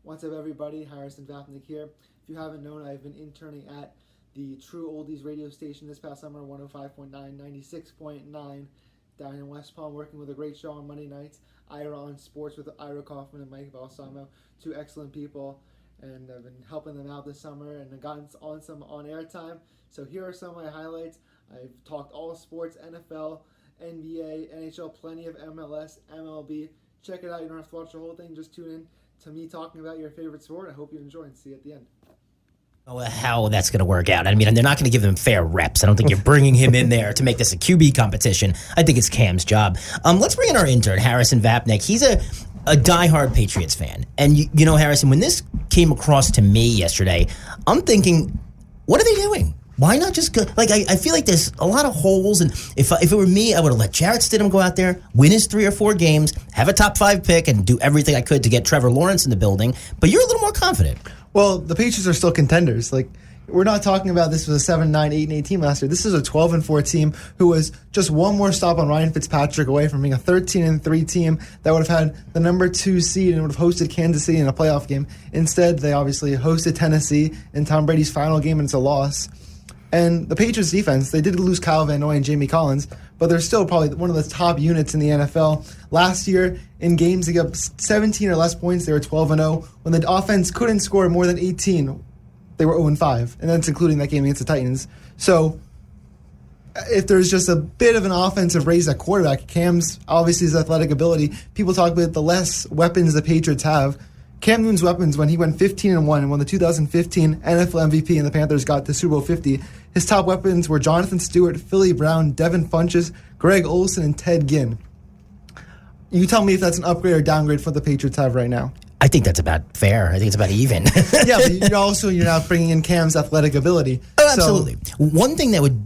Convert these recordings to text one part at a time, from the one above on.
What's up, everybody? Harrison Vapnek here. If you haven't known, I've been interning at the True Oldies radio station this past summer, 105.9, 96.9 down in West Palm, working with a great show on Monday nights, Ira on Sports with Ira Kaufman and Mike Balsamo, two excellent people, and I've been helping them out this summer and I've gotten on some on-air time. So here are some of my highlights. I've talked all sports, NFL, NBA, NHL, plenty of MLS, MLB. Check it out. You don't have to watch the whole thing. Just tune in to me talking about your favorite sport. I hope you enjoy and see you at the end. Oh, how that's going to work out. I mean, they're not going to give him fair reps. I don't think you're bringing him in there to make this a QB competition. I think it's Cam's job. Let's bring in our intern, Harrison Vapnek. He's a diehard Patriots fan. And, you know, Harrison, when this came across to me yesterday, I'm thinking, what are they doing? Why not just go? Like, I feel like there's a lot of holes, and if it were me, I would have let Jarrett Stidham go out there, win his 3 or 4 games, have a top 5 pick, and do everything I could to get Trevor Lawrence in the building. But you're a little more confident. Well, the Patriots are still contenders. Like, we're not talking about this was a 7-9, 8-8 team last year. This is a 12-4 team who was just one more stop on Ryan Fitzpatrick away from being a 13-3 team that would have had the number 2 seed and would have hosted Kansas City in a playoff game. Instead, they obviously hosted Tennessee in Tom Brady's final game, and it's a loss. And the Patriots defense, they did lose Kyle Van Noy and Jamie Collins, but they're still probably one of the top units in the NFL. Last year, in games they got 17 or less points, they were 12-0. When the offense couldn't score more than 18, they were 0-5, and that's including that game against the Titans. So if there's just a bit of an offensive raise at quarterback, Cam's obviously his athletic ability. People talk about the less weapons the Patriots have. Cam Newton's weapons, when he went 15-1 and won the 2015 NFL MVP and the Panthers got to Super Bowl 50, his top weapons were Jonathan Stewart, Philly Brown, Devin Funchess, Greg Olsen, and Ted Ginn. You tell me if that's an upgrade or downgrade for what the Patriots have right now. I think that's about fair. I think it's about even. Yeah, but you're now bringing in Cam's athletic ability. Oh, absolutely. One thing that would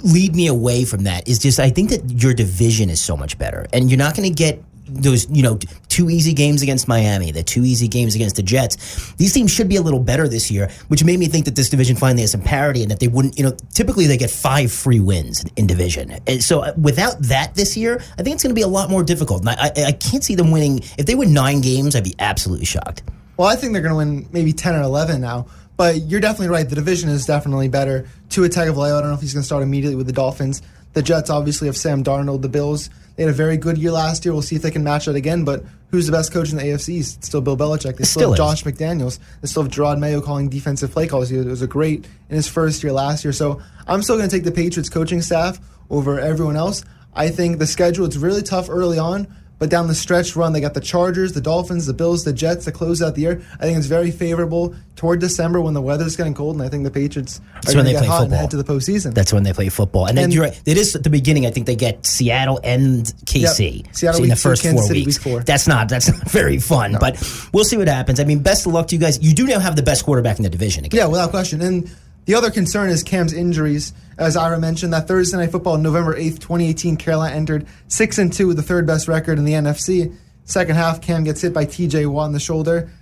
lead me away from that is just I think that your division is so much better, and you're not going to get those, 2 easy games against Miami, the 2 easy games against the Jets. These teams should be a little better this year, which made me think that this division finally has some parity and that they wouldn't, typically they get 5 free wins in division. And so without that this year, I think it's going to be a lot more difficult. And I can't see them winning. If they win 9 games, I'd be absolutely shocked. Well, I think they're going to win maybe 10 or 11 now. But you're definitely right. The division is definitely better. Tua Tagovailoa, I don't know if he's going to start immediately with the Dolphins. The Jets obviously have Sam Darnold. The Bills, they had a very good year last year. We'll see if they can match that again. But who's the best coach in the AFC? It's still Bill Belichick. They still have Josh McDaniels. They still have Gerard Mayo calling defensive play calls. He was a great in his first year last year. So I'm still going to take the Patriots coaching staff over everyone else. I think the schedule, it's really tough early on. But down the stretch run, they got the Chargers, the Dolphins, the Bills, the Jets to close out the year. I think it's very favorable toward December when the weather's getting cold, and I think the Patriots are going to get hot and head to the postseason. That's when they play football. And then you're right. It is at the beginning. I think they get Seattle and KC. Yep. Seattle in week the first 2, 4 City weeks. Week 4. That's not very fun. No. But we'll see what happens. I mean, best of luck to you guys. You do now have the best quarterback in the division again. Yeah, without question. And the other concern is Cam's injuries. As Ira mentioned, that Thursday Night Football, November 8th, 2018, Carolina entered 6-2 with the 3rd best record in the NFC. Second half, Cam gets hit by T.J. Watt in the shoulder.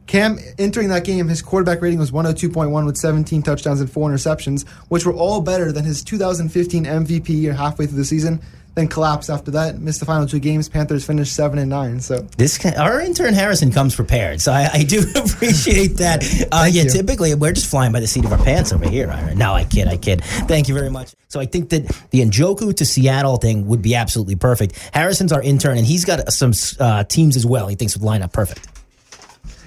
Cam, entering that game, his quarterback rating was 102.1 with 17 touchdowns and 4 interceptions, which were all better than his 2015 MVP year halfway through the season. Then collapsed after that, missed the final 2 games. Panthers finished 7-9. So our intern Harrison comes prepared, so I do appreciate that. Typically we're just flying by the seat of our pants over here. No, I kid. Thank you very much. So I think that the Njoku to Seattle thing would be absolutely perfect. Harrison's our intern, and he's got some teams as well. He thinks would line up perfect.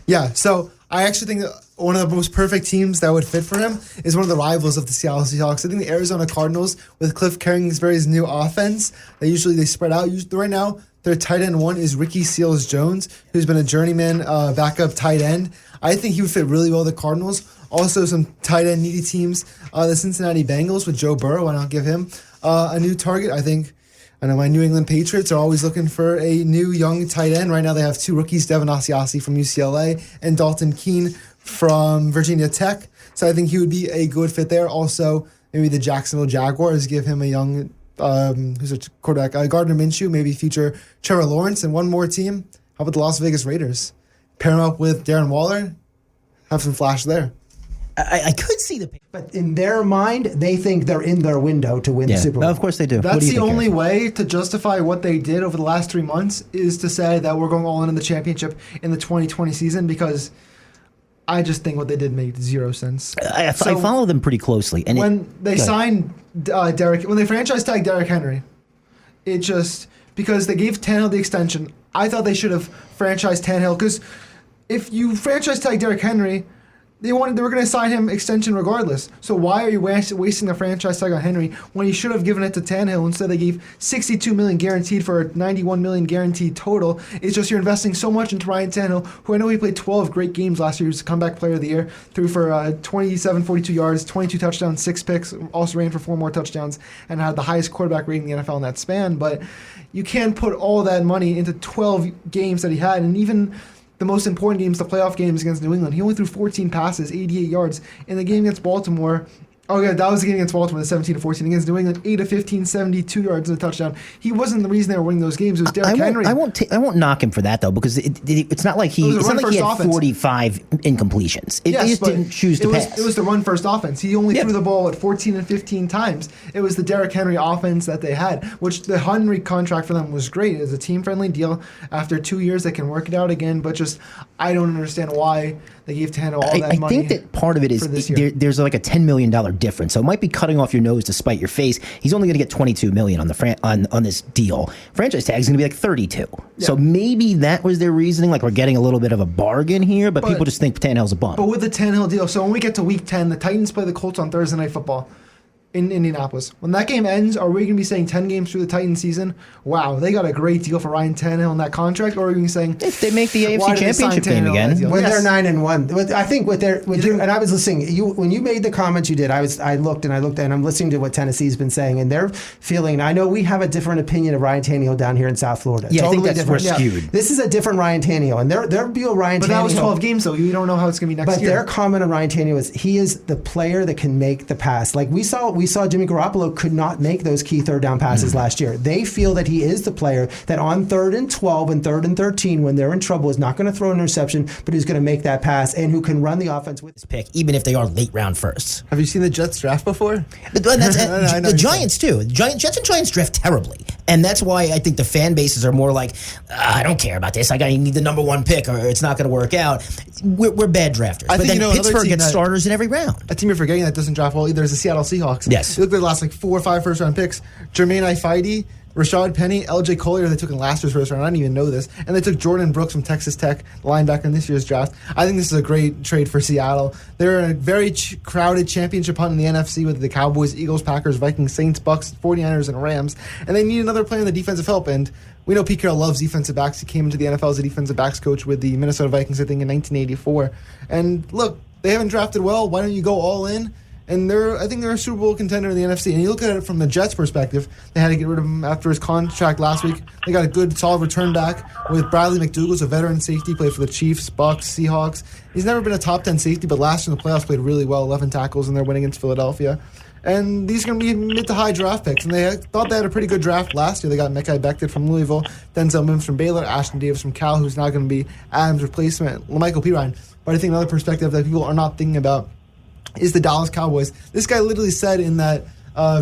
Yeah, so I actually think that one of the most perfect teams that would fit for him is one of the rivals of the Seattle Seahawks. I think the Arizona Cardinals, with Cliff Kingsbury's new offense, they spread out. Right now, their tight end 1 is Ricky Seals-Jones, who's been a journeyman backup tight end. I think he would fit really well with the Cardinals. Also, some tight end needy teams, the Cincinnati Bengals with Joe Burrow. Why not give him a new target? I know my New England Patriots are always looking for a new young tight end. Right now they have 2 rookies, Devin Asiasi from UCLA and Dalton Keene from Virginia Tech. So I think he would be a good fit there. Also, maybe the Jacksonville Jaguars give him a young, who's a quarterback, Gardner Minshew, maybe feature Trevor Lawrence. And one more team, how about the Las Vegas Raiders? Pair him up with Darren Waller, have some flash there. I could see the. But in their mind, they think they're in their window to win the Super Bowl. No, of course they do. That's do the only way to justify what they did over the last 3 months is to say that we're going all in the championship in the 2020 season, because I just think what they did made zero sense. I follow them pretty closely. And when they signed when they franchise tagged Derrick Henry, it just, because they gave Tannehill the extension, I thought they should have franchised Tannehill, because if you franchise tag Derrick Henry, they were going to sign him extension regardless. So why are you wasting the franchise tag on Henry when you should have given it to Tannehill? Instead, they gave $62 million guaranteed for a $91 million guaranteed total. It's just you're investing so much into Ryan Tannehill, who I know he played 12 great games last year. He was the comeback player of the year, threw for 27, 42 yards, 22 touchdowns, 6 picks, also ran for 4 more touchdowns, and had the highest quarterback rating in the NFL in that span. But you can't put all that money into 12 games that he had, and even the most important games, the playoff games against New England, he only threw 14 passes, 88 yards. In the game against Baltimore, that was the game against Baltimore, the 17-14. Against New England, 8 of 15, 72 yards and a touchdown. He wasn't the reason they were winning those games. It was Derrick Henry. I won't knock him for that, though, because it's not like he had 45 incompletions. He just didn't choose to pass. It was the run-first offense. He only threw the ball 14 and 15 times. It was the Derrick Henry offense that they had, which the Henry contract for them was great. It was a team-friendly deal. After 2 years, they can work it out again, but just I don't understand why they gave Tannehill all that money. I think that part of it is there's like a $10 million difference. So it might be cutting off your nose to spite your face. He's only going to get $22 million on this deal. Franchise tag is going to be like 32. Yeah. So maybe that was their reasoning. Like, we're getting a little bit of a bargain here, but people just think Tannehill's a bum. But with the Tannehill deal, so when we get to Week 10, the Titans play the Colts on Thursday Night Football in Indianapolis. When that game ends, are we going to be saying 10 games through the Titans season, wow, they got a great deal for Ryan Tannehill in that contract? Or are we going to be saying, if they make the AFC Championship game again, when they're 9-1, I think and I was listening. When you made the comments you did, I looked and I'm listening to what Tennessee's been saying, and they're feeling. I know we have a different opinion of Ryan Tannehill down here in South Florida. Yeah, totally I think that's different. skewed. This is a different Ryan Tannehill, and their view of Ryan Tannehill. But that was 12 games, though. You don't know how it's going to be next year. But their comment on Ryan Tannehill is he is the player that can make the pass. Like we saw Jimmy Garoppolo could not make those key third down passes last year. They feel that he is the player that on 3rd and 12 and 3rd and 13, when they're in trouble, is not going to throw an interception, but who's going to make that pass and who can run the offense with his pick, even if they are late round firsts. Have you seen the Jets draft before? The Giants too. Jets and Giants draft terribly, and that's why I think the fan bases are more like, I don't care about this. I need the number 1 pick, or it's not going to work out. We're bad drafters. But then Pittsburgh gets starters in every round. A team you're forgetting that doesn't draft well either is the Seattle Seahawks. Yes. Look at the last 4 or 5 first round picks. Jermaine Ifeidi, Rashad Penny, LJ Collier, they took in last year's first round. I didn't even know this. And they took Jordan Brooks from Texas Tech, linebacker, in this year's draft. I think this is a great trade for Seattle. They're in a very crowded championship hunt in the NFC with the Cowboys, Eagles, Packers, Vikings, Saints, Bucks, 49ers, and Rams. And they need another player in the defensive help. And we know Pete Carroll loves defensive backs. He came into the NFL as a defensive backs coach with the Minnesota Vikings, I think, in 1984. And look, they haven't drafted well. Why don't you go all in? And I think they're a Super Bowl contender in the NFC. And you look at it from the Jets' perspective, they had to get rid of him after his contract last week. They got a good, solid return back with Bradley McDougall, a veteran safety, played for the Chiefs, Bucks, Seahawks. He's never been a top 10 safety, but last year in the playoffs played really well, 11 tackles in their win against Philadelphia. And these are going to be mid to high draft picks. And they thought they had a pretty good draft last year. They got Mekhi Becton from Louisville, Denzel Mims from Baylor, Ashton Davis from Cal, who's now going to be Adams' replacement, Michael Pirine. But I think another perspective that people are not thinking about is the Dallas Cowboys. This guy literally said in that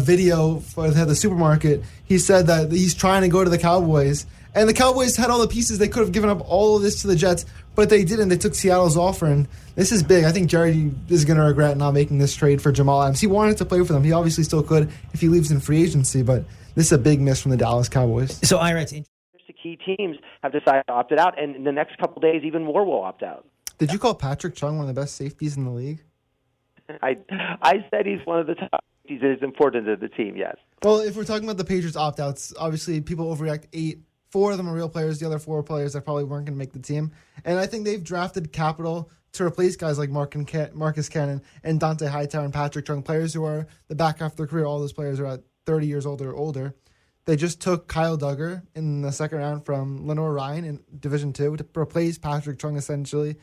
video for the supermarket, he said that he's trying to go to the Cowboys. And the Cowboys had all the pieces. They could have given up all of this to the Jets, but they didn't. They took Seattle's offer, and this is big. I think Jerry is going to regret not making this trade for Jamal Adams. He wanted to play for them. He obviously still could if he leaves in free agency, but this is a big miss from the Dallas Cowboys. So, Ira, it's interesting. The key teams have decided to opt it out, and in the next couple of days, even more will opt out. Did you call Patrick Chung one of the best safeties in the league? I said he's one of the top safeties that is important to the team, yes. Well, if we're talking about the Patriots opt-outs, obviously people overreact 8. 4 of them are real players. The other 4 are players that probably weren't going to make the team. And I think they've drafted capital to replace guys like Marcus Cannon and Dante Hightower and Patrick Chung, players who are the back half of their career. All those players are at 30 years old or older. They just took Kyle Duggar in the second round from Lenore Ryan in Division II to replace Patrick Chung, essentially.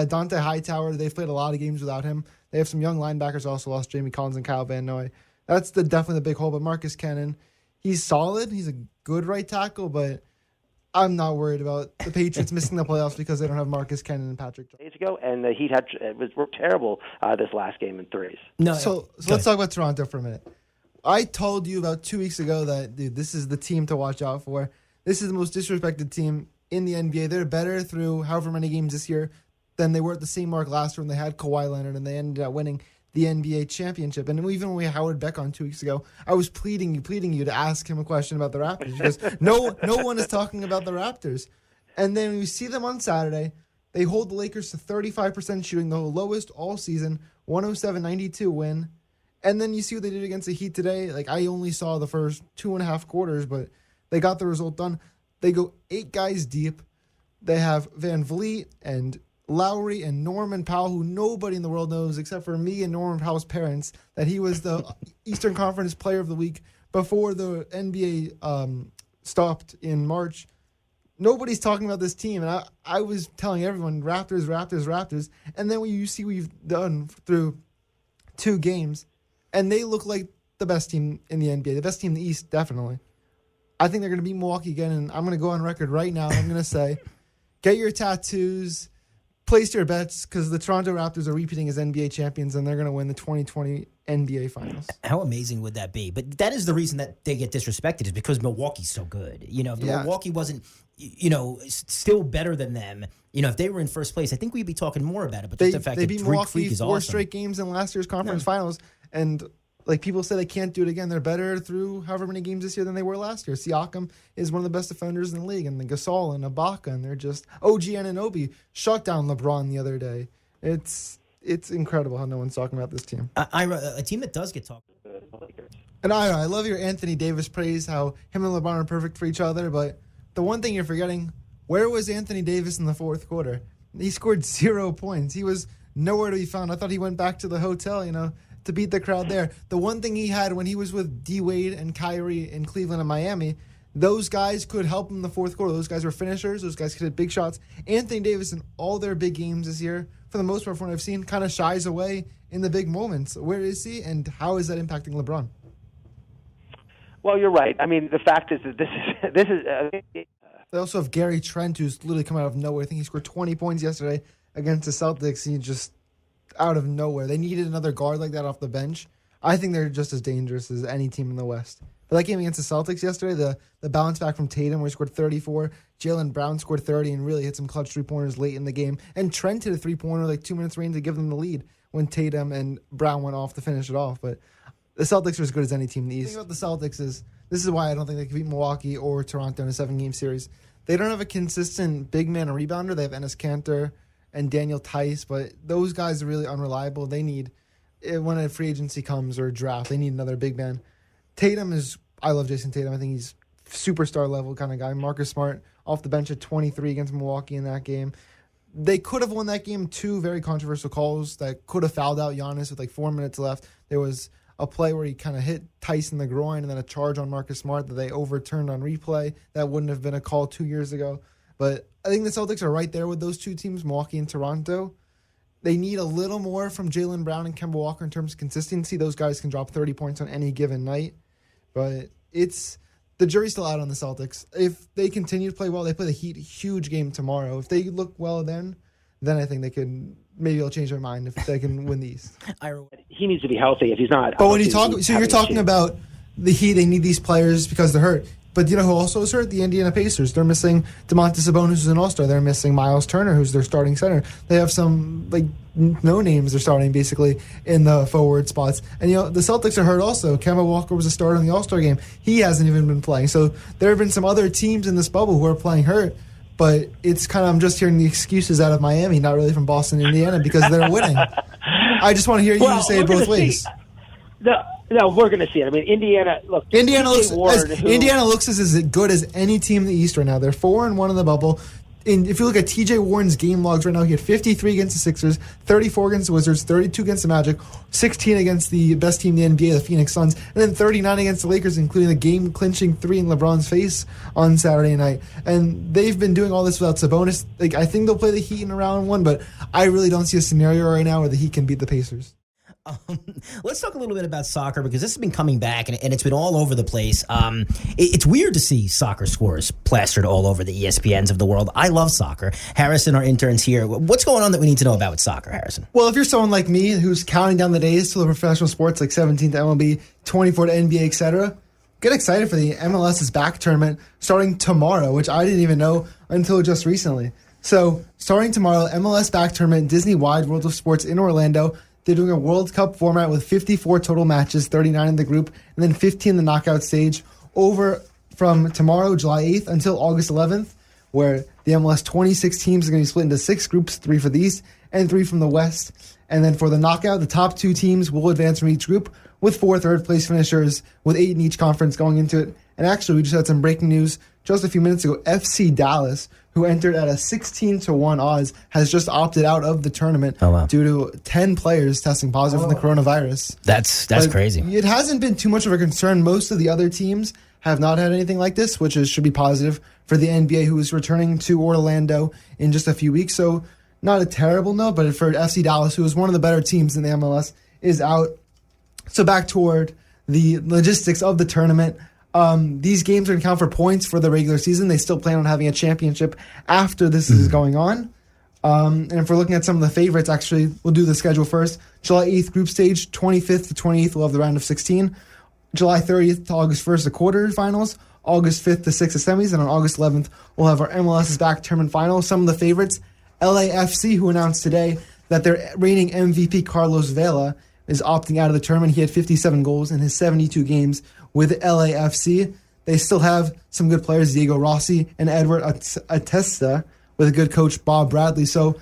Dante Hightower, they've played a lot of games without him. They have some young linebackers, also lost Jamie Collins and Kyle Van Noy. That's definitely the big hole. But Marcus Cannon, he's solid. He's a good right tackle, but I'm not worried about the Patriots missing the playoffs because they don't have Marcus Cannon and Patrick Jones. Days ago, and the Heat was terrible this last game in threes. No, So let's talk about Toronto for a minute. I told you about 2 weeks ago that, dude, this is the team to watch out for. This is the most disrespected team in the NBA. They're better through however many games this year than they were at the same mark last year when they had Kawhi Leonard and they ended up winning the NBA championship. And even when we had Howard Beck on 2 weeks ago, I was pleading you to ask him a question about the Raptors because no one is talking about the Raptors. And then we see them on Saturday. They hold the Lakers to 35% shooting, the lowest all season, 107-92 win. And then you see what they did against the Heat today. Like, I only saw the first 2.5 quarters, but they got the result done. They go 8 guys deep. They have Van Vliet and Lowry and Norman Powell, who nobody in the world knows except for me and Norman Powell's parents, that he was the Eastern Conference Player of the Week before the NBA stopped in March. Nobody's talking about this team, and I was telling everyone, Raptors, Raptors, Raptors. And then when you see what we've done through 2 games, and they look like the best team in the NBA, the best team in the East, definitely. I think they're going to beat Milwaukee again, and I'm going to go on record right now. I'm going to say, get your tattoos, place your bets, because the Toronto Raptors are repeating as NBA champions, and they're going to win the 2020 NBA Finals. How amazing would that be? But that is the reason that they get disrespected, is because Milwaukee's so good. You know, if Milwaukee wasn't, still better than them, if they were in first place, I think we'd be talking more about it. But just the fact they that beat Greek Milwaukee Freak is 4 awesome. straight games in last year's conference finals, and like people say they can't do it again. They're better through however many games this year than they were last year. Siakam is one of the best defenders in the league, and the Gasol and Ibaka, and they're just OG Anunoby shut down LeBron the other day. It's incredible how no one's talking about this team. A team that does get talked about. And I love your Anthony Davis praise, how him and LeBron are perfect for each other, but the one thing you're forgetting, where was Anthony Davis in the fourth quarter? He scored 0 points. He was nowhere to be found. I thought he went back to the hotel, to beat the crowd there. The one thing he had when he was with D. Wade and Kyrie in Cleveland and Miami, those guys could help him in the fourth quarter. Those guys were finishers. Those guys could hit big shots. Anthony Davis in all their big games this year, for the most part, from what I've seen, kind of shies away in the big moments. Where is he, and how is that impacting LeBron? Well, you're right. I mean, the fact is that this is. They also have Gary Trent, who's literally come out of nowhere. I think he scored 20 points yesterday against the Celtics. He just out of nowhere. They needed another guard like that off the bench. I think they're just as dangerous as any team in the West. But that game against the Celtics yesterday, the bounce back from Tatum where he scored 34, Jaylen Brown scored 30 and really hit some clutch three-pointers late in the game. And Trent hit a three-pointer like 2 minutes range to give them the lead when Tatum and Brown went off to finish it off. But the Celtics are as good as any team in the East. The thing about the Celtics is, this is why I don't think they can beat Milwaukee or Toronto in a 7-game series. They don't have a consistent big man or rebounder. They have Enes Kanter and Daniel Tice, but those guys are really unreliable. They need, when a free agency comes or a draft, they need another big man. I love Jason Tatum. I think he's superstar level kind of guy. Marcus Smart off the bench at 23 against Milwaukee in that game. They could have won that game. 2 very controversial calls that could have fouled out Giannis with like 4 minutes left. There was a play where he kind of hit Tice in the groin and then a charge on Marcus Smart that they overturned on replay. That wouldn't have been a call 2 years ago. But I think the Celtics are right there with those 2 teams, Milwaukee and Toronto. They need a little more from Jaylen Brown and Kemba Walker in terms of consistency. Those guys can drop 30 points on any given night. But the jury's still out on the Celtics. If they continue to play well, they play the Heat, huge game tomorrow. If they look well then I think they can, maybe they'll change their mind if they can win the East. He needs to be healthy. If he's not, but when you talk, so you're talking about the Heat, they need these players because they're hurt. But you know who also is hurt? The Indiana Pacers. They're missing Domantas Sabonis, who's an all-star. They're missing Miles Turner, who's their starting center. They have some no names they're starting basically in the forward spots. And the Celtics are hurt also. Kemba Walker was a starter in the All-Star game. He hasn't even been playing. So there have been some other teams in this bubble who are playing hurt. But it's kind of, I'm just hearing the excuses out of Miami, not really from Boston and Indiana, because they're winning. I just want to hear you say it both ways. No, we're going to see it. I mean, Indiana looks as good as any team in the East right now. They're 4-1 in the bubble. And if you look at TJ Warren's game logs right now, he had 53 against the Sixers, 34 against the Wizards, 32 against the Magic, 16 against the best team in the NBA, the Phoenix Suns, and then 39 against the Lakers, including a game-clinching 3 in LeBron's face on Saturday night. And they've been doing all this without Sabonis. I think they'll play the Heat in round 1, but I really don't see a scenario right now where the Heat can beat the Pacers. Let's talk a little bit about soccer because this has been coming back and it's been all over the place. It's weird to see soccer scores plastered all over the ESPNs of the world. I love soccer. Harrison, our intern's here. What's going on that we need to know about with soccer, Harrison? Well, if you're someone like me who's counting down the days to the professional sports like 17 to MLB, 24 to NBA, etc., get excited for the MLS's back tournament starting tomorrow, which I didn't even know until just recently. So, starting tomorrow, MLS back tournament, Disney-wide World of Sports in Orlando. They're doing a World Cup format with 54 total matches, 39 in the group, and then 15 in the knockout stage over from tomorrow, July 8th, until August 11th, where the MLS 26 teams are going to be split into 6 groups, 3 for the East and 3 from the West. And then for the knockout, the top 2 teams will advance from each group with 4 third-place finishers with 8 in each conference going into it. And actually, we just had some breaking news just a few minutes ago. FC Dallas, who entered at a 16-1 odds, has just opted out of the tournament due to 10 players testing positive for the coronavirus. That's crazy. It hasn't been too much of a concern. Most of the other teams have not had anything like this, which should be positive for the NBA, who is returning to Orlando in just a few weeks. So not a terrible note, but for FC Dallas, who is one of the better teams in the MLS, is out. So back toward the logistics of the tournament. These games are going to count for points for the regular season. They still plan on having a championship after this is going on. And if we're looking at some of the favorites, actually, we'll do the schedule first. July 8th, group stage, 25th to 28th, we'll have the round of 16. July 30th to August 1st, the quarterfinals. August 5th to 6th, the semis. And on August 11th, we'll have our MLS's back tournament finals. Some of the favorites, LAFC, who announced today that their reigning MVP, Carlos Vela, is opting out of the tournament. He had 57 goals in his 72 games with LAFC. They still have some good players, Diego Rossi and Edward Atesta, with a good coach, Bob Bradley. So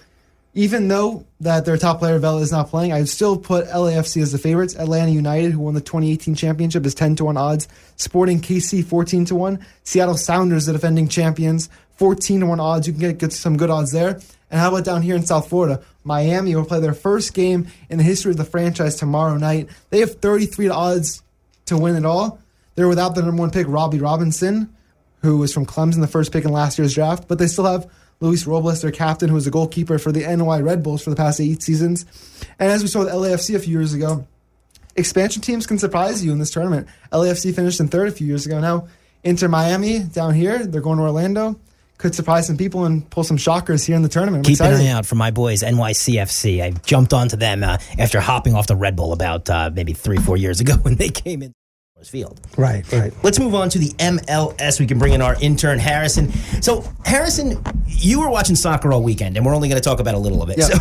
even though that their top player, Vela, is not playing, I would still put LAFC as the favorites. Atlanta United, who won the 2018 championship, is 10-1 odds. Sporting KC, 14-1. Seattle Sounders, the defending champions, 14-1 odds. You can get some good odds there. And how about down here in South Florida? Miami will play their first game in the history of the franchise tomorrow night. They have 33 odds to win it all. They're without the number 1 pick, Robbie Robinson, who was from Clemson, the first pick in last year's draft. But they still have Luis Robles, their captain, who was a goalkeeper for the NY Red Bulls for the past 8 seasons. And as we saw with LAFC a few years ago, expansion teams can surprise you in this tournament. LAFC finished in 3rd a few years ago. Now, Inter Miami down here, they're going to Orlando. Could surprise some people and pull some shockers here in the tournament. Keep an eye out for my boys, NYCFC. I jumped onto them after hopping off the Red Bull about maybe 3-4 years ago when they came in field. Right. Let's move on to the MLS. We can bring in our intern, Harrison. So, Harrison, you were watching soccer all weekend, and we're only going to talk about a little of it. Yep.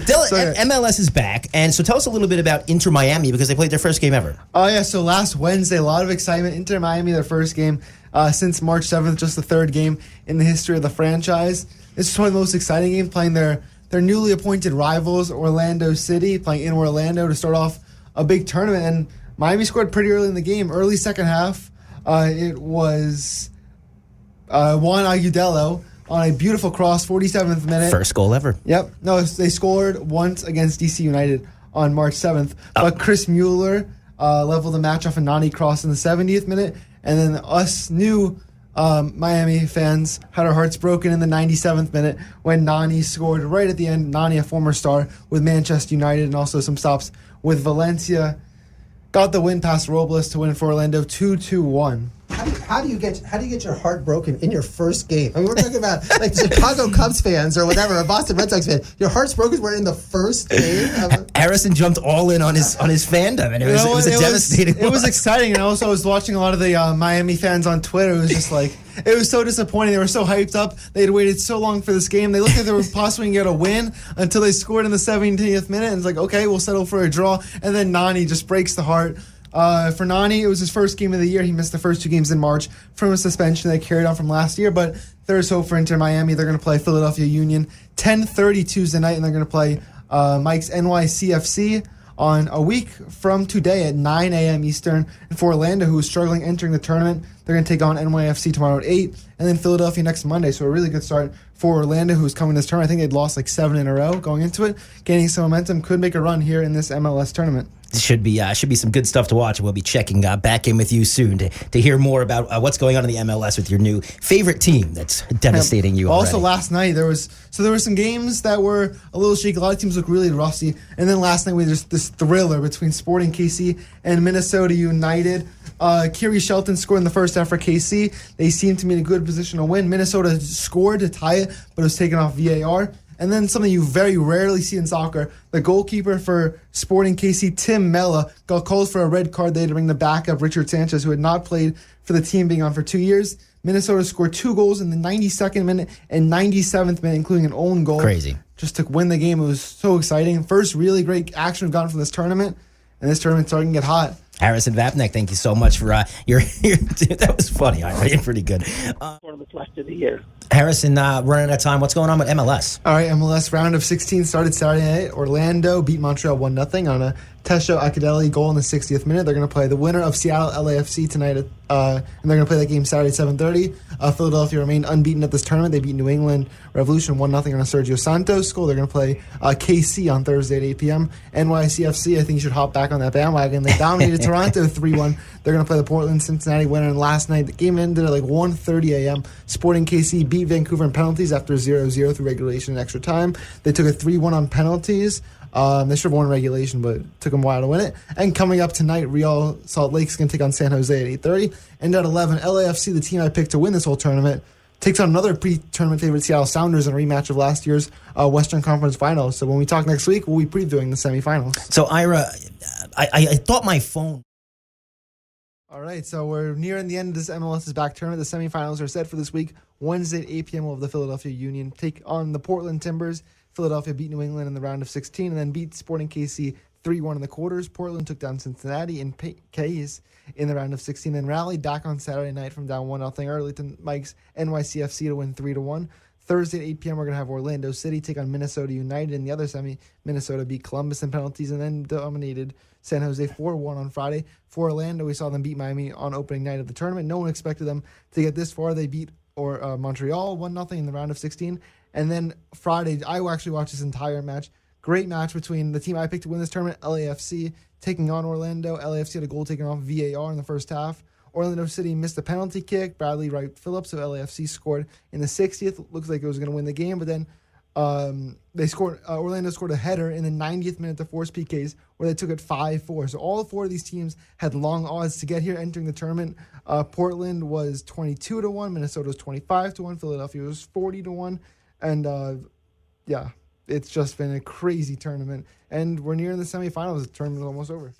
So, MLS is back, and so tell us a little bit about Inter Miami, because they played their first game ever. Oh, yeah, so last Wednesday, a lot of excitement. Inter Miami, their first game since March 7th, just the 3rd game in the history of the franchise. It's one of the most exciting games, playing their newly appointed rivals, Orlando City, playing in Orlando to start off a big tournament. And Miami scored pretty early in the game. Early second half, it was Juan Agudelo on a beautiful cross, 47th minute. First goal ever. Yep. No, they scored once against DC United on March 7th. But Chris Mueller leveled the match off a Nani cross in the 70th minute. And then us new Miami fans had our hearts broken in the 97th minute when Nani scored right at the end. Nani, a former star with Manchester United and also some stops with Valencia, got the win past Robles to win for Orlando 2-1. How do you get your heart broken in your first game? I mean, we're talking about like Chicago Cubs fans or whatever, a Boston Red Sox fan. Your heart's broken. We're in the first game. Harrison jumped all in on his fandom, and it was a devastating. It was exciting, and also I was watching a lot of the Miami fans on Twitter. It was just like it was so disappointing. They were so hyped up. They had waited so long for this game. They looked like they were possibly going to get a win until they scored in the 17th minute, and it's like, okay, we'll settle for a draw. And then Nani just breaks the heart. For Nani, it was his first game of the year. He missed the first 2 games in March from a suspension they carried on from last year. But there's hope for Inter Miami. They're going to play Philadelphia Union 10:30 Tuesday night, and they're going to play Mike's NYCFC on a week from today at 9 a.m. Eastern. And for Orlando, who is struggling entering the tournament, they're going to take on NYFC tomorrow at 8, and then Philadelphia next Monday. So a really good start for Orlando, who's coming this tournament. I think they'd lost like 7 in a row going into it. Gaining some momentum, could make a run here in this MLS tournament. Should be some good stuff to watch. We'll be checking back in with you soon to hear more about what's going on in the MLS with your new favorite team that's devastating you already. Also, last night there were some games that were a little shaky. A lot of teams look really rusty. And then last night we had this thriller between Sporting KC and Minnesota United. Kiri Shelton scored in the first half for KC. They seemed to be in a good position to win. Minnesota scored to tie it, but it was taken off VAR. And then something you very rarely see in soccer, the goalkeeper for Sporting KC, Tim Mella, got called for a red card. They had to bring the backup, Richard Sanchez, who had not played for the team, being on for 2 years. Minnesota scored 2 goals in the 92nd minute and 97th minute, including an own goal. Crazy. Just to win the game. It was so exciting. First really great action we've gotten from this tournament. And this tournament's starting to get hot. Harrison Vapnek, thank you so much for your that was funny. You're pretty good. Tournaments last of the year. Harrison, running out of time. What's going on with MLS? All right, MLS round of 16 started Saturday night. Orlando beat Montreal 1-0 on a Tesho Akadelli goal in the 60th minute. They're going to play the winner of Seattle LAFC tonight, and they're going to play that game Saturday at 7:30. Philadelphia remained unbeaten at this tournament. They beat New England Revolution 1-0 on a Sergio Santos goal. They're going to play KC on Thursday at 8 p.m. NYCFC, I think you should hop back on that bandwagon. They dominated Toronto 3-1. They're going to play the Portland Cincinnati winner. And last night, the game ended at like 1:30 a.m. Sporting KC beat Vancouver in penalties after 0-0 through regulation and extra time. They took a 3-1 on penalties. They should have won regulation, but it took them a while to win it. And coming up tonight, Real Salt Lake's going to take on San Jose at 8:30. And at 11, LAFC, the team I picked to win this whole tournament, takes on another pre-tournament favorite, Seattle Sounders, in a rematch of last year's Western Conference Finals. So when we talk next week, we'll be previewing the semifinals. So, Ira, I thought my phone... All right, so we're nearing the end of this MLS is Back tournament. The semifinals are set for this week. Wednesday at 8 p.m. will have the Philadelphia Union take on the Portland Timbers. Philadelphia beat New England in the round of 16 and then beat Sporting KC 3-1 in the quarters. Portland took down Cincinnati in Case in the round of 16, then rallied back on Saturday night from down 1-0 Arlington Mike's NYCFC to win 3-1. Thursday at 8 p.m. we're going to have Orlando City take on Minnesota United in the other semi. Minnesota beat Columbus in penalties and then dominated San Jose 4-1 on Friday. For Orlando, we saw them beat Miami on opening night of the tournament. No one expected them to get this far. They beat Montreal 1-0 in the round of 16. And then Friday, I actually watched this entire match. Great match between the team I picked to win this tournament, LAFC, taking on Orlando. LAFC had a goal taken off VAR in the first half. Orlando City missed a penalty kick. Bradley Wright Phillips of LAFC scored in the 60th. Looks like it was going to win the game, but then they scored. Orlando scored a header in the 90th minute to force PKs, where they took it 5-4. So all 4 of these teams had long odds to get here entering the tournament. Portland was 22-1, Minnesota was 25-1, Philadelphia was 40-1, and it's just been a crazy tournament. And we're nearing the semifinals. The tournament is almost over.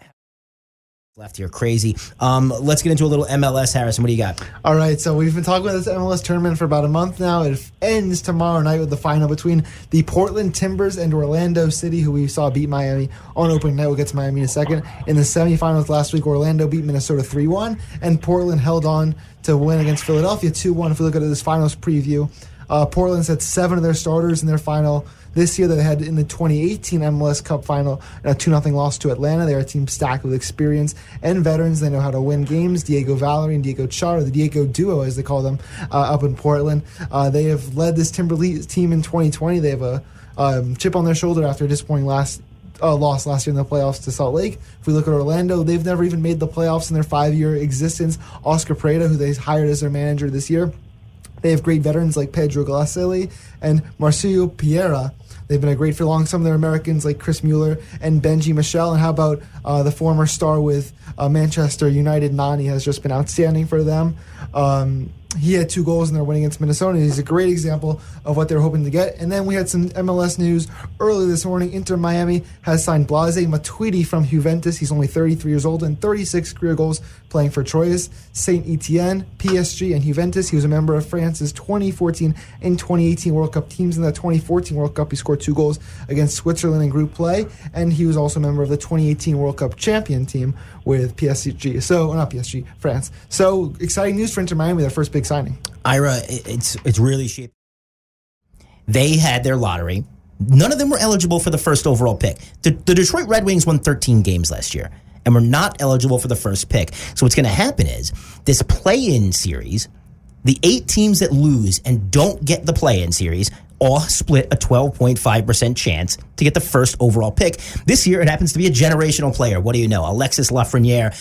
Left here crazy. Let's get into a little MLS, Harrison. What do you got? All right, so we've been talking about this MLS tournament for about a month now. It ends tomorrow night with the final between the Portland Timbers and Orlando City, who we saw beat Miami on opening night. We'll get to Miami in a second. In the semifinals last week, Orlando beat Minnesota 3-1, and Portland held on to win against Philadelphia 2-1. If we look at this finals preview, Portland's had 7 of their starters in their final this year that they had in the 2018 MLS Cup final, a 2-0 loss to Atlanta. They're a team stacked with experience and veterans. They know how to win games. Diego Valerie and Diego Char, the Diego duo as they call them, up in Portland. They have led this Timber team in 2020. They have a chip on their shoulder after a disappointing loss last year in the playoffs to Salt Lake. If we look at Orlando, they've never even made the playoffs in their 5-year existence. Oscar Pereira, who they hired as their manager this year, they have great veterans like Pedro Glacelli and Marcio Piera. They've been a great for long. Some of their Americans like Chris Mueller and Benji Michel. And how about the former star with Manchester United, Nani, has just been outstanding for them. He had 2 goals in their win against Minnesota. He's a great example of what they're hoping to get. And then we had some MLS news early this morning. Inter Miami has signed Blaise Matuidi from Juventus. He's only 33 years old and 36 career goals playing for Troyes, Saint Etienne, PSG, and Juventus. He was a member of France's 2014 and 2018 World Cup teams. In the 2014 World Cup, he scored 2 goals against Switzerland in group play, and he was also a member of the 2018 World Cup champion team with PSG. So, not PSG, France. So, exciting news for Inter Miami, their first big signing. Ira, it's really shaped. They had their lottery. None of them were eligible for the first overall pick. The Detroit Red Wings won 13 games last year and were not eligible for the first pick. So what's going to happen is this play-in series, the 8 teams that lose and don't get the play-in series all split a 12.5% chance to get the first overall pick. This year, it happens to be a generational player. What do you know? Alexis Lafreniere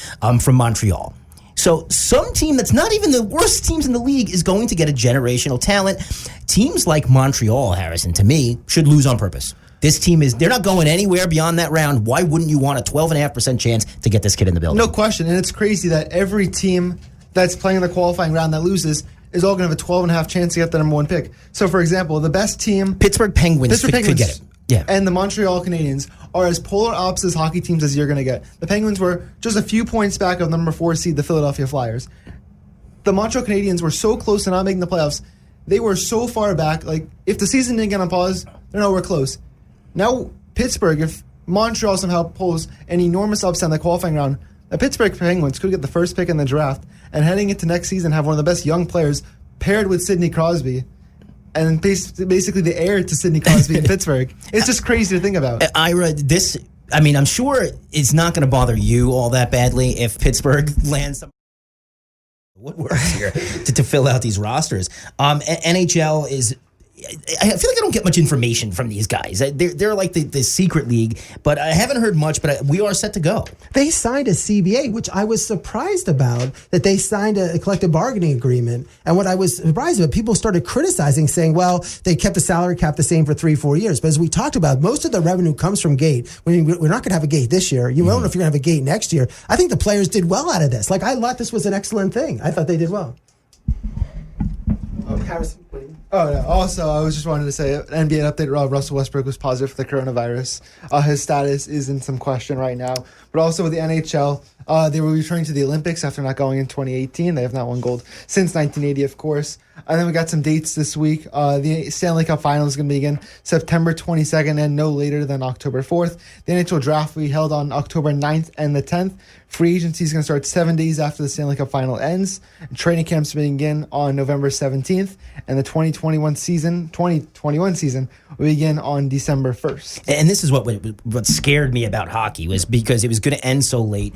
from Montreal. So some team that's not even the worst teams in the league is going to get a generational talent. Teams like Montreal, Harrison, to me, should lose on purpose. This team they're not going anywhere beyond that round. Why wouldn't you want a 12.5% chance to get this kid in the building? No question. And it's crazy that every team that's playing in the qualifying round that loses is all going to have a 12.5 chance to get the number one pick. So, for example, the best team... Pittsburgh Penguins could get it. Yeah. And the Montreal Canadiens are as polar opposites hockey teams as you're going to get. The Penguins were just a few points back of the number 4 seed, the Philadelphia Flyers. The Montreal Canadiens were so close to not making the playoffs. They were so far back. Like, if the season didn't get on pause, they're nowhere close. Now, Pittsburgh, if Montreal somehow pulls an enormous upset in the qualifying round, the Pittsburgh Penguins could get the first pick in the draft and heading into next season have one of the best young players paired with Sidney Crosby. And basically the heir to Sidney Crosby in Pittsburgh. It's just crazy to think about. Ira, I'm sure it's not going to bother you all that badly if Pittsburgh lands some woodworks here to fill out these rosters. NHL is... I feel like I don't get much information from these guys. They're like the secret league, but I haven't heard much, but we are set to go. They signed a CBA, which I was surprised about, that they signed a collective bargaining agreement. And what I was surprised about, people started criticizing, saying, well, they kept the salary cap the same for 3-4 years. But as we talked about, most of the revenue comes from gate. We're not going to have a gate this year. You don't know if you're going to have a gate next year. I think the players did well out of this. Like, I thought this was an excellent thing. I thought they did well. Harrison, Oh, no. Also, I was just wanted to say an NBA update. Russell Westbrook was positive for the coronavirus. His status is in some question right now. But also with the NHL, they will be returning to the Olympics after not going in 2018. They have not won gold since 1980, of course. And then we got some dates this week. The Stanley Cup Final is going to begin September 22nd and no later than October 4th. The NHL Draft will be held on October 9th and the 10th. Free agency is going to start 7 days after the Stanley Cup Final ends. Training camps begin on November 17th. And the 2021 season will begin on December 1st. And this is what scared me about hockey, was because it was going to end so late.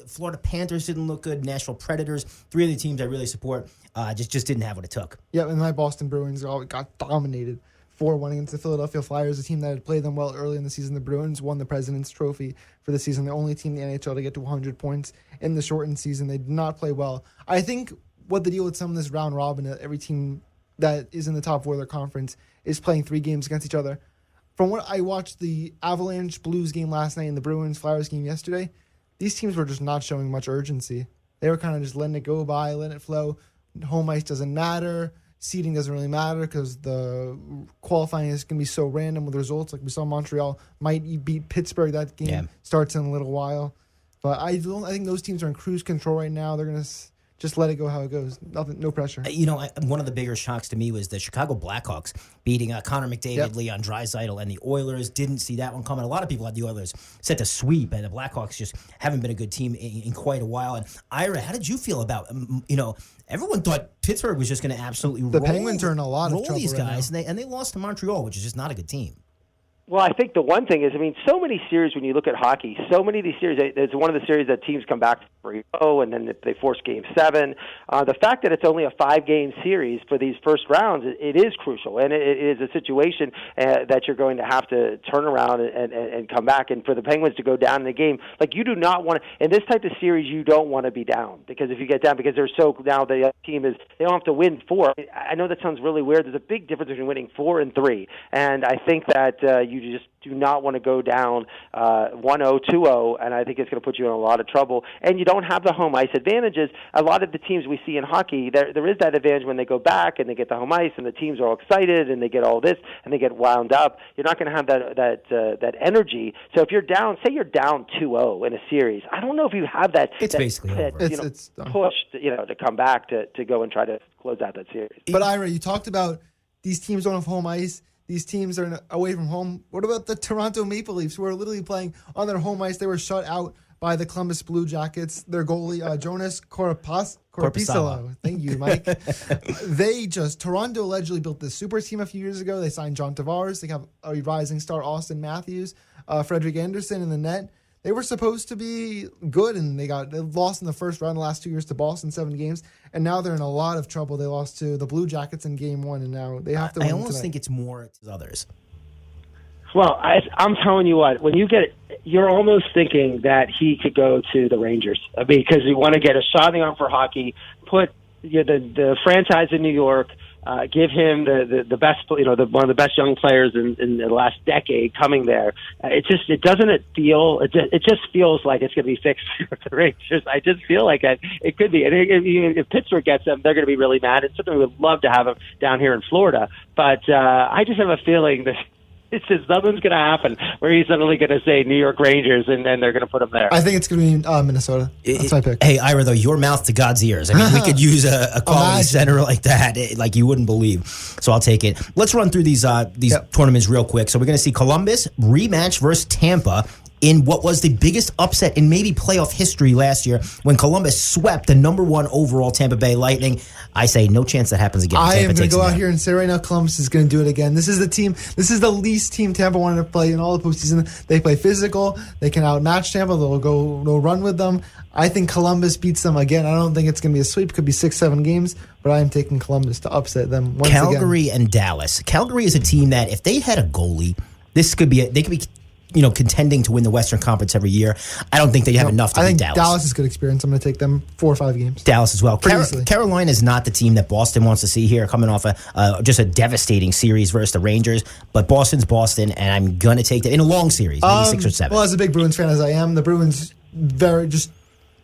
Florida Panthers didn't look good. Nashville Predators, 3 of the teams I really support, just didn't have what it took. Yeah, and my Boston Bruins got dominated 4-1 against the Philadelphia Flyers, a team that had played them well early in the season. The Bruins won the President's Trophy for the season, the only team in the NHL to get to 100 points in the shortened season. They did not play well. I think what the deal with some of this round robin, every team that is in the top 4 of their conference is playing 3 games against each other. From what I watched the Avalanche Blues game last night and the Bruins Flyers game yesterday, these teams were just not showing much urgency. They were kind of just letting it go by, letting it flow. Home ice doesn't matter. Seeding doesn't really matter because the qualifying is going to be so random with results. Like we saw Montreal might beat Pittsburgh. That game starts in a little while. But I think those teams are in cruise control right now. They're going to just let it go how it goes. Nothing, no pressure. One of the bigger shocks to me was the Chicago Blackhawks beating Connor McDavid, Leon Draisaitl, and the Oilers. Didn't see that one coming. A lot of people had the Oilers set to sweep, and the Blackhawks just haven't been a good team in quite a while. And Ira, how did you feel about everyone thought Pittsburgh was just going to absolutely the Penguins are in a lot of trouble these guys, right and they lost to Montreal, which is just not a good team. Well, I think the one thing is, so many series when you look at hockey, so many of these series, it's one of the series that teams come back 3-0 and then they force Game 7. The fact that it's only a 5-game series for these first rounds, it is crucial, and it is a situation that you're going to have to turn around and come back. And for the Penguins to go down in the game, like you do not want to, in this type of series, you don't want to be down, because if you get down, because they're so, now the team is, they don't have to win 4. I know that sounds really weird. There's a big difference between winning 4 and 3, and I think that you just do not want to go down 1-0, 2-0, and I think it's going to put you in a lot of trouble. And you don't have the home ice advantages. A lot of the teams we see in hockey, there is that advantage when they go back and they get the home ice, and the teams are all excited and they get all this and they get wound up. You're not going to have that energy. So if you're down, say you're down 2-0 in a series, I don't know if you have that. It's basically over. It's push to come back to go and try to close out that series. But Ira, you talked about these teams don't have home ice. These teams are away from home. What about the Toronto Maple Leafs, who are literally playing on their home ice? They were shut out by the Columbus Blue Jackets. Their goalie, Jonas Korpisalo. Thank you, Mike. Toronto allegedly built this super team a few years ago. They signed John Tavares. They have a rising star, Austin Matthews, Frederick Anderson in the net. They were supposed to be good, and they lost in the first round the last 2 years to Boston 7 games, and now they're in a lot of trouble. They lost to the Blue Jackets in Game 1, and now they have to win I almost tonight. think it's more to others. Well, I'm telling you what, when you get it, you're almost thinking that he could go to the Rangers because you want to get a shot in the arm for hockey, put the franchise in New York, give him the best, one of the best young players in the last decade coming there. It just feels like it's going to be fixed with the Rangers. I just feel like it could be. And if Pittsburgh gets them, they're going to be really mad. And certainly would love to have them down here in Florida. But I just have a feeling that it's just something's going to happen where he's suddenly going to say New York Rangers, and then they're going to put him there. I think it's going to be Minnesota. That's my pick. Hey, Ira, though, your mouth to God's ears. I mean, we could use a quality center like that, like you wouldn't believe. So I'll take it. Let's run through these tournaments real quick. So we're going to see Columbus rematch versus Tampa in what was the biggest upset in maybe playoff history last year when Columbus swept the #1 overall Tampa Bay Lightning. I say no chance that happens again. I am going to go out here and say right now Columbus is going to do it again. This is the team. This is the least team Tampa wanted to play in all the postseason. They play physical. They can outmatch Tampa. They'll run with them. I think Columbus beats them again. I don't think it's going to be a sweep. It could be 6-7 games, but I am taking Columbus to upset them once again. Calgary and Dallas. Calgary is a team that if they had a goalie, they could be contending to win the Western Conference every year. I don't think they have enough to beat Dallas. Dallas is good experience. I'm going to take them 4 or 5 games. Dallas as well. Carolina is not the team that Boston wants to see here, coming off just a devastating series versus the Rangers. But Boston's Boston, and I'm going to take that in a long series, maybe 6 or 7. Well, as a big Bruins fan as I am, the Bruins just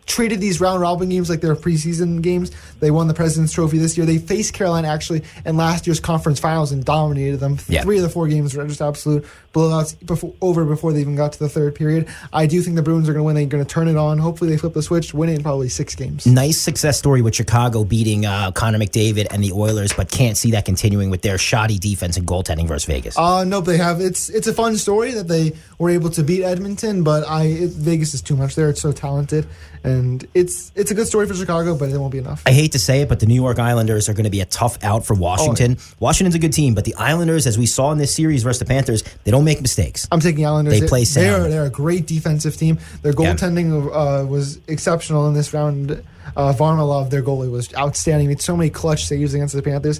treated these round-robin games like they were preseason games. They won the President's Trophy this year. They faced Carolina, actually, in last year's conference finals and dominated them. 3 of the 4 games were just absolute blowouts before they even got to the third period. I do think the Bruins are going to win. They're going to turn it on. Hopefully they flip the switch, win it in probably 6 games. Nice success story with Chicago beating Connor McDavid and the Oilers, but can't see that continuing with their shoddy defense and goaltending versus Vegas. Nope, they have. It's a fun story that they were able to beat Edmonton, but Vegas is too much there. It's so talented. And it's a good story for Chicago, but it won't be enough. I hate to say it, but the New York Islanders are going to be a tough out for Washington. Washington's a good team, but the Islanders, as we saw in this series versus the Panthers, they don't make mistakes. I'm taking Islanders. They play sound. They're a great defensive team. Their goaltending was exceptional in this round. Varlamov, their goalie, was outstanding. He made so many clutch saves against the Panthers.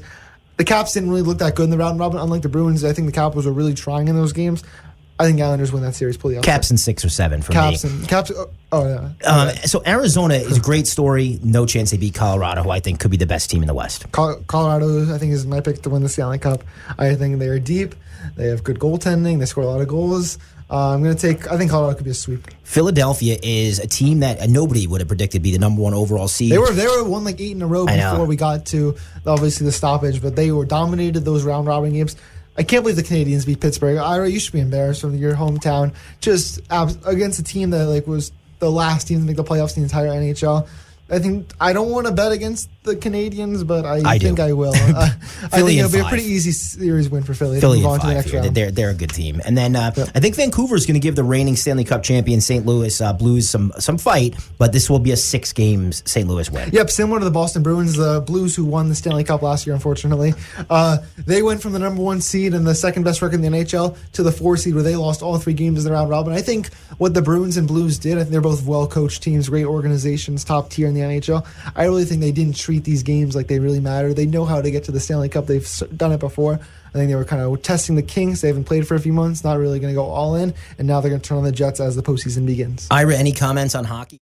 The Caps didn't really look that good in the round robin, unlike the Bruins. I think the Capitals were really trying in those games. I think Islanders win that series. Pull the Caps in 6 or 7 for me. So Arizona is a great story. No chance they beat Colorado, who I think could be the best team in the West. Colorado, I think, is my pick to win the Stanley Cup. I think they are deep. They have good goaltending. They score a lot of goals. I think Colorado could be a sweep. Philadelphia is a team that nobody would have predicted be the #1 overall seed. They were won like 8 in a row before we got to obviously the stoppage, but they were dominated those round robin games. I can't believe the Canadians beat Pittsburgh. Ira, you should be embarrassed from your hometown, just against a team that was the last team to make the playoffs in the entire NHL. I don't want to bet against the Canadians, but I think I will. I think it'll be a pretty easy series win for Philly. Philly to move on in 5 to the next here. round. They're a good team. And then I think Vancouver's going to give the reigning Stanley Cup champion St. Louis Blues some fight, but this will be a 6 games St. Louis win. Yep, similar to the Boston Bruins, the Blues who won the Stanley Cup last year, unfortunately. They went from the #1 seed and the second best record in the NHL to the 4 seed where they lost all 3 games in the round robin. I think what the Bruins and Blues did, I think they're both well-coached teams, great organizations, top tier in the NHL. I really think they didn't treat these games like they really matter. They know how to get to the Stanley Cup. They've done it before. I think they were kind of testing the Kings. They haven't played for a few months, not really going to go all in, and now they're going to turn on the Jets as the postseason begins. Ira, any comments on hockey?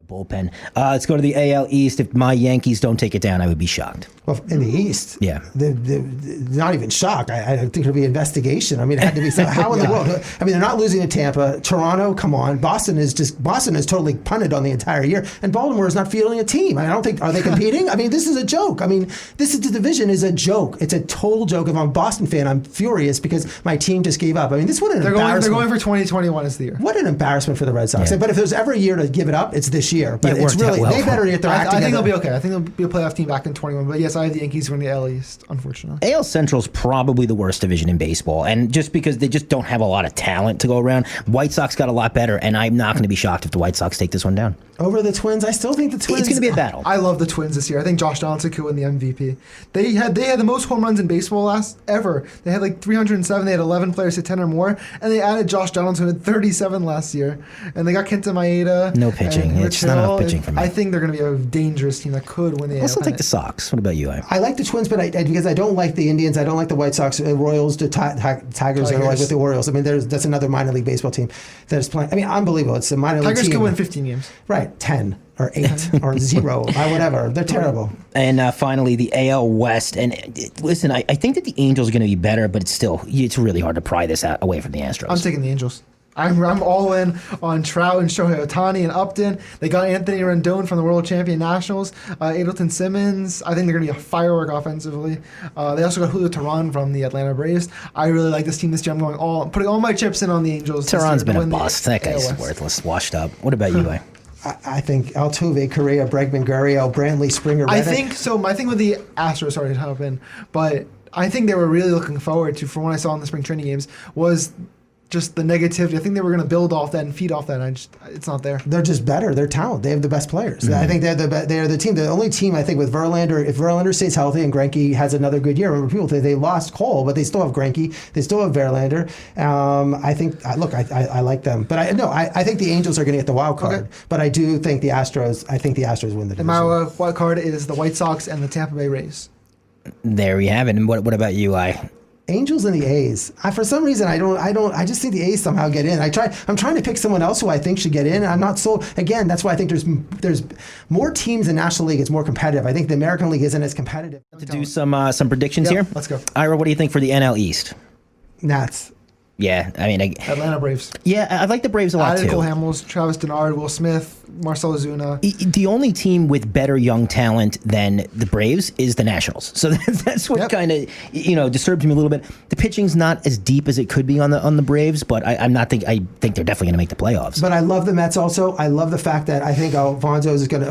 Bullpen. Let's go to the AL East. If my Yankees don't take it down, I would be shocked. Well, in the East, yeah, they're not even shocked. I think it'll be investigation. I mean, it had to be. How in the world? I mean, they're not losing to Tampa. Toronto, come on. Boston is totally punted on the entire year, and Baltimore is not fielding a team. I don't think, are they competing? I mean, this is a joke. I mean, the division is a joke. It's a total joke. If I'm a Boston fan, I'm furious because my team just gave up. I mean, embarrassment. They're going for 2021 as the year. What an embarrassment for the Red Sox. Yeah. But if there's ever a year to give it up, it's this year. year, but Yeah, it it's worked out really well. they better get their act I think together. they'll be okay. I think they'll be a playoff team back in 21. But yes, I have the Yankees winning the AL East, unfortunately. AL Central's probably the worst division in baseball, and just because they just don't have a lot of talent to go around. White Sox got a lot better, and I'm not going to be shocked if the White Sox take this one down. Over the Twins, I still think the Twins. It's going to be a battle. I love the Twins this year. I think Josh Donaldson could win the MVP. They had the most home runs in baseball ever. They had like 307. They had 11 players hit 10 or more, and they added Josh Donaldson with 37 last year. And they got Kenta Maeda. No pitching. and It's Rich just not enough Hill, pitching for me. I think they're going to be a dangerous team that could win the AL. Let's take pennant. the Sox. What about you, I like the Twins, but because I don't like the Indians, I don't like the White Sox, Royals, the Tigers. I don't like with the Orioles. I mean, that's another minor league baseball team that's playing. I mean, unbelievable. It's a minor league Tigers team. could win 15 games. Right, 10 or 8 or 0 or whatever. They're terrible. And finally, the AL West. And listen, I think that the Angels are going to be better, but it's really hard to pry this out away from the Astros. I'm taking the Angels. I'm all in on Trout and Shohei Ohtani and Upton. They got Anthony Rendon from the World Champion Nationals. Adelton Simmons. I think they're going to be a firework offensively. They also got Julio Teheran from the Atlanta Braves. I really like this team this year. I'm putting all my chips in on the Angels. Teheran's been a win the bust. That AL guy's West. worthless, washed up. What about you, Guy? I think Altuve, Correa, Bregman, Gurriel, Brantley, Springer, I Reddick. think so. My thing with the Astros, sorry to hop in, but I think they were really looking forward to, from what I saw in the spring training games, was just the negativity. I think they were going to build off that and feed off that. And it's not there. They're just better. They're talented. They have the best players. I think they're the team. The only team I think with Verlander, if Verlander stays healthy and Greinke has another good year. Remember, people say they lost Cole, but they still have Greinke. They still have Verlander. I think. Look, I like them, but I think the Angels are going to get the wild card. Okay. But I do think the Astros. I think the Astros win the And division. my wild card is the White Sox and the Tampa Bay Rays. There we have it. And what about you, Angels and the A's. For some reason, I just think the A's somehow get in. I'm trying to pick someone else who I think should get in. I'm not so. Again, that's why I think there's more teams in National League. It's more competitive. I think the American League isn't as competitive. To do some predictions Yep, here? let's go. Ira, what do you think for the NL East? Nats. Yeah, I mean, Atlanta Braves. I like the Braves a lot Added too. Cole Hamels, Travis Denard, Will Smith, Marcell Ozuna. The only team with better young talent than the Braves is the Nationals. So that's what kind of disturbs me a little bit. The pitching's not as deep as it could be on the Braves, but I think they're definitely going to make the playoffs. But I love the Mets also. I love the fact that I think Alonso is going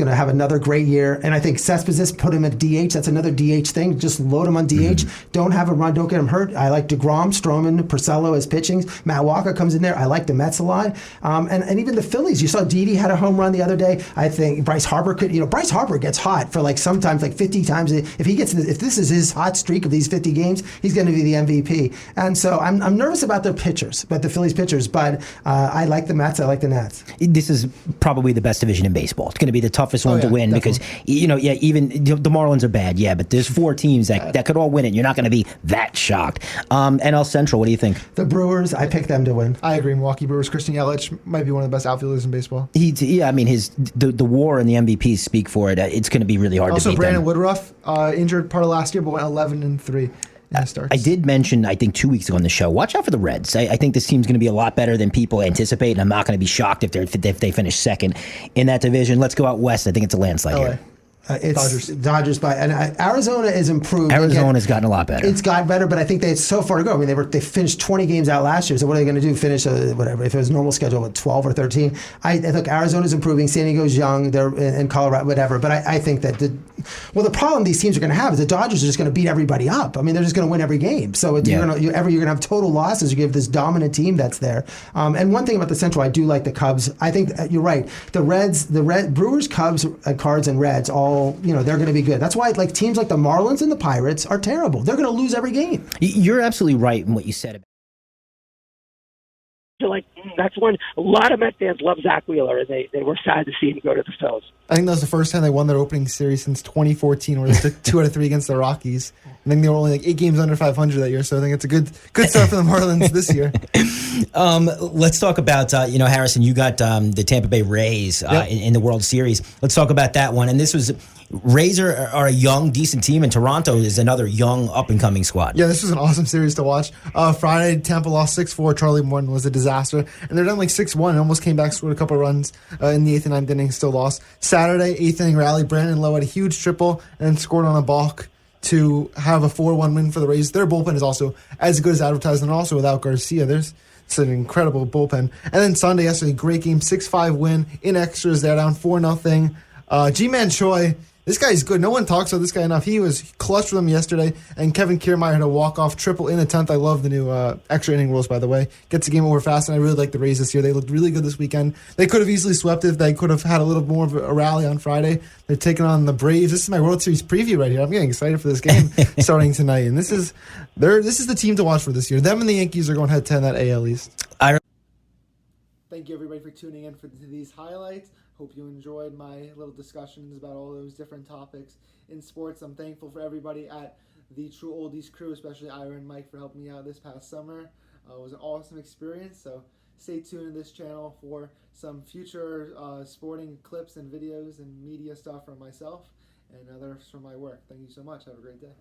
to have another great year, and I think Cespedes put him at DH. That's another DH thing. Just load him on DH. Don't have him run. Don't get him hurt. I like DeGrom, Stroman, Purcell as pitching. Matt Walker comes in there. I like the Mets a lot, and even the Phillies. You saw Didi had a home run the other day. I think Bryce Harper could. Bryce Harper gets hot for sometimes 50 times. If this is his hot streak of these 50 games, he's going to be the MVP. And so I'm nervous about their pitchers, but the Phillies pitchers. But I like the Mets. I like the Nats. This is probably the best division in baseball. It's going to be the toughest one to win definitely. because even the Marlins are bad, but there's 4 teams that could all win it. You're not going to be that shocked. NL Central, what do you think? The Brewers, I picked them to win. I agree. Milwaukee Brewers. Christian Yelich might be one of the best outfielders in baseball. The WAR and the MVPs speak for it. It's going to be really hard to Also, beat Brandon them. Woodruff injured part of last year, but went 11-3 in his starts. I did mention, I think 2 weeks ago on the show, watch out for the Reds. I think this team's going to be a lot better than people anticipate, and I'm not going to be shocked if they finish second in that division. Let's go out west. I think it's a landslide LA. here. It's Dodgers by Arizona is improved. Arizona's gotten a lot better. It's got better, but I think they had so far to go. I mean, they finished 20 games out last year. So what are they going to do? Finish whatever? If it was normal schedule, 12 or 13? I think Arizona's improving. San Diego's young. They're in Colorado, whatever. But I think that the problem these teams are going to have is the Dodgers are just going to beat everybody up. I mean, they're just going to win every game. So you're going to have total losses. You have this dominant team that's there. And one thing about the Central, I do like the Cubs. I think you're right. The Brewers, Cubs, Cards, and Reds all. They're going to be good. That's why teams like the Marlins and the Pirates are terrible. They're going to lose every game. You're absolutely right in what you said. That's when a lot of Met fans love Zach Wheeler, and they were sad to see him go to the Phils. I think that was the first time they won their opening series since 2014, where they took 2 out of 3 against the Rockies. I think they were only 8 games under 500 that year, so I think it's a good start for the Marlins this year. Let's talk about, Harrison, you got the Tampa Bay Rays in the World Series. Let's talk about that one. And this was, Rays are a young, decent team, and Toronto is another young, up-and-coming squad. Yeah, this was an awesome series to watch. Friday, Tampa lost 6-4. Charlie Morton was a disaster. And they're down 6-1. Almost came back, scored a couple runs in the 8th and 9th inning, still lost. Saturday, 8th inning rally. Brandon Lowe had a huge triple and then scored on a balk to have a 4-1 win for the Rays. Their bullpen is also as good as advertised, and also without Garcia. It's an incredible bullpen. And then Sunday, yesterday, great game, 6-5 win in extras. They're down 4-0. G-Man Choi, this guy's good. No one talks about this guy enough. He was clutch for them yesterday, and Kevin Kiermaier had a walk-off triple in the 10th. I love the new extra inning rules, by the way. Gets the game over fast, and I really like the Rays this year. They looked really good this weekend. They could have easily swept it if they could have had a little more of a rally on Friday. They're taking on the Braves. This is my World Series preview right here. I'm getting excited for this game starting tonight, and this is the team to watch for this year. Them and the Yankees are going head-to-head in that AL East. Thank you, everybody, for tuning in for these highlights. Hope you enjoyed my little discussions about all those different topics in sports. I'm thankful for everybody at the True Oldies crew, especially Ira and Mike, for helping me out this past summer. It was an awesome experience, so stay tuned to this channel for some future sporting clips and videos and media stuff from myself and others from my work. Thank you so much. Have a great day.